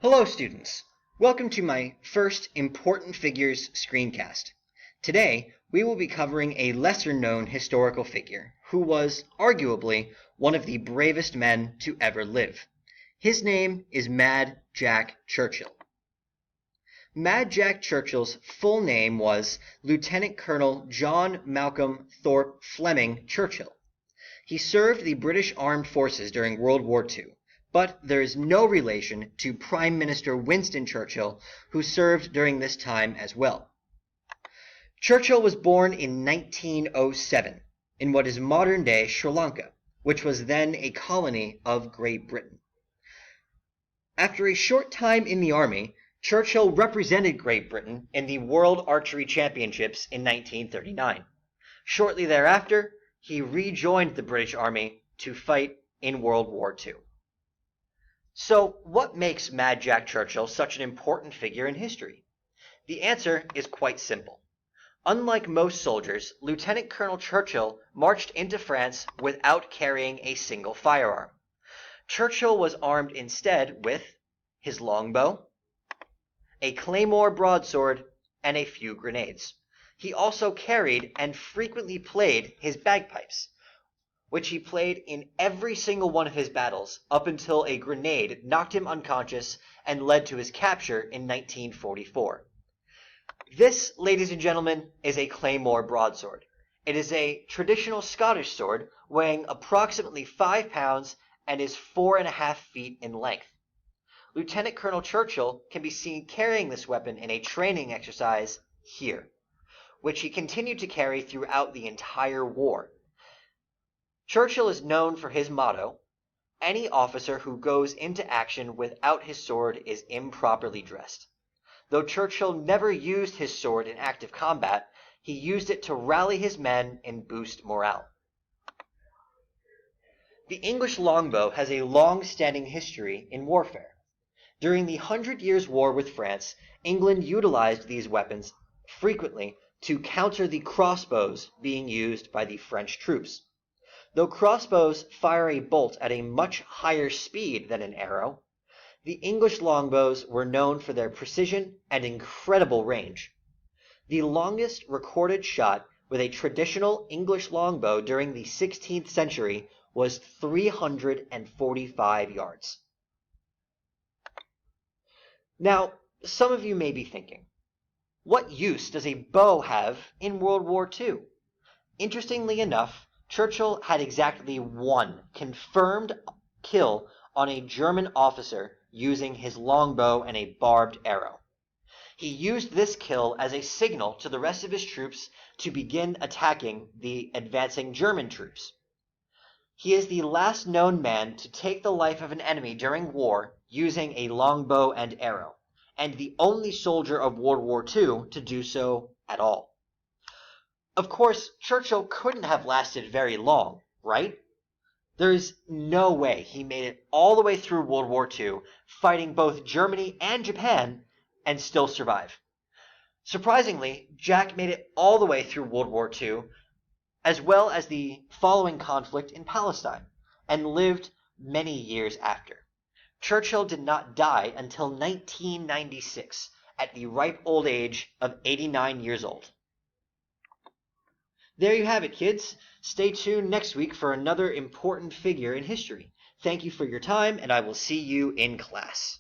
Hello students! Welcome to my first Important Figures screencast. Today we will be covering a lesser known historical figure who was arguably one of the bravest men to ever live. His name is Mad Jack Churchill. Mad Jack Churchill's full name was Lieutenant Colonel John Malcolm Thorpe Fleming Churchill. He served the British Armed Forces during World War II. But there is no relation to Prime Minister Winston Churchill, who served during this time as well. Churchill was born in 1907 in what is modern-day Sri Lanka, which was then a colony of Great Britain. After a short time in the army, Churchill represented Great Britain in the World Archery Championships in 1939. Shortly thereafter, he rejoined the British Army to fight in World War II. So, what makes Mad Jack Churchill such an important figure in history? The answer is quite simple. Unlike most soldiers, Lieutenant Colonel Churchill marched into France without carrying a single firearm. Churchill was armed instead with his longbow, a claymore broadsword, and a few grenades. He also carried and frequently played his bagpipes, which he played in every single one of his battles up until a grenade knocked him unconscious and led to his capture in 1944. This, ladies and gentlemen, is a claymore broadsword. It is a traditional Scottish sword weighing approximately 5 pounds and is 4.5 feet in length. Lieutenant Colonel Churchill can be seen carrying this weapon in a training exercise here, which he continued to carry throughout the entire war. Churchill is known for his motto, "Any officer who goes into action without his sword is improperly dressed." Though Churchill never used his sword in active combat, he used it to rally his men and boost morale. The English longbow has a long-standing history in warfare. During the 100 Years' War with France, England utilized these weapons frequently to counter the crossbows being used by the French troops. Though crossbows fire a bolt at a much higher speed than an arrow, the English longbows were known for their precision and incredible range. The longest recorded shot with a traditional English longbow during the 16th century was 345 yards. Now, some of you may be thinking, what use does a bow have in World War II? Interestingly enough, Churchill had exactly one confirmed kill on a German officer using his longbow and a barbed arrow. He used this kill as a signal to the rest of his troops to begin attacking the advancing German troops. He is the last known man to take the life of an enemy during war using a longbow and arrow, and the only soldier of World War II to do so at all. Of course, Churchill couldn't have lasted very long, right? There is no way he made it all the way through World War II, fighting both Germany and Japan, and still survive. Surprisingly, Jack made it all the way through World War II, as well as the following conflict in Palestine, and lived many years after. Churchill did not die until 1996, at the ripe old age of 89 years old. There you have it, kids. Stay tuned next week for another important figure in history. Thank you for your time, and I will see you in class.